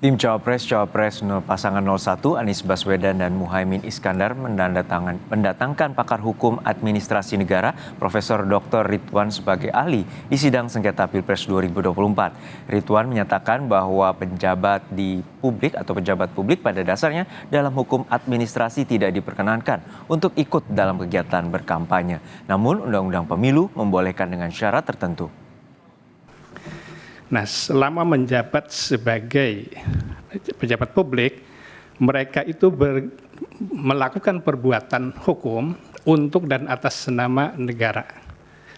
Tim Cawapres pasangan 01 Anies Baswedan dan Muhaimin Iskandar mendatangkan pakar hukum administrasi negara Profesor Dr. Ridwan sebagai ahli di sidang sengketa Pilpres 2024. Ridwan menyatakan bahwa pejabat publik pada dasarnya dalam hukum administrasi tidak diperkenankan untuk ikut dalam kegiatan berkampanye. Namun Undang-Undang Pemilu membolehkan dengan syarat tertentu. Nah, selama menjabat sebagai pejabat publik, mereka itu melakukan perbuatan hukum untuk dan atas nama negara,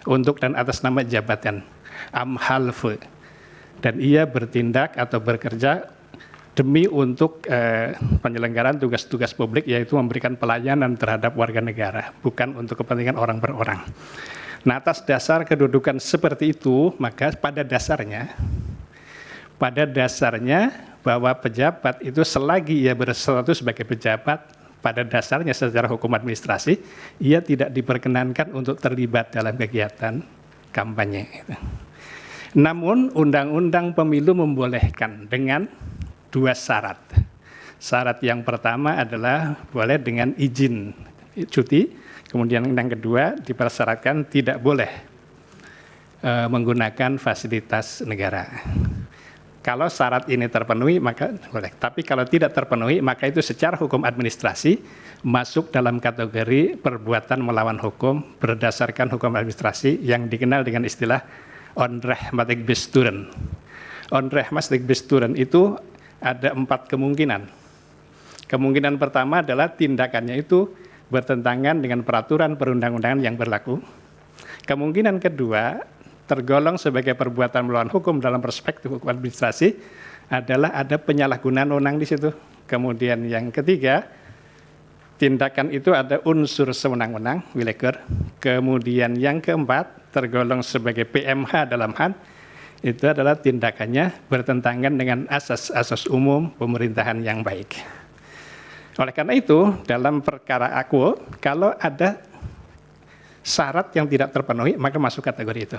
untuk dan atas nama jabatan, amhalfe, dan ia bertindak atau bekerja demi untuk penyelenggaraan tugas-tugas publik, yaitu memberikan pelayanan terhadap warga negara, bukan untuk kepentingan orang per orang. Nah, atas dasar kedudukan seperti itu, maka pada dasarnya bahwa pejabat itu selagi ia berstatus sebagai pejabat, pada dasarnya secara hukum administrasi, ia tidak diperkenankan untuk terlibat dalam kegiatan kampanye. Namun, Undang-Undang Pemilu membolehkan dengan dua syarat. Syarat yang pertama adalah boleh dengan izin cuti. Kemudian yang kedua dipersyaratkan tidak boleh menggunakan fasilitas negara. Kalau syarat ini terpenuhi maka boleh. Tapi kalau tidak terpenuhi maka itu secara hukum administrasi masuk dalam kategori perbuatan melawan hukum berdasarkan hukum administrasi yang dikenal dengan istilah onrechtmatig besturen. Onrechtmatig besturen itu ada 4 kemungkinan. Kemungkinan pertama adalah tindakannya itu bertentangan dengan peraturan perundang-undangan yang berlaku. Kemungkinan kedua, tergolong sebagai perbuatan melawan hukum dalam perspektif hukum administrasi adalah ada penyalahgunaan wewenang di situ. Kemudian yang ketiga, tindakan itu ada unsur sewenang-wenang, willekeur. Kemudian yang keempat, tergolong sebagai PMH dalam HAM, itu adalah tindakannya bertentangan dengan asas-asas umum pemerintahan yang baik. Oleh karena itu, dalam perkara aku, kalau ada syarat yang tidak terpenuhi, maka masuk kategori itu.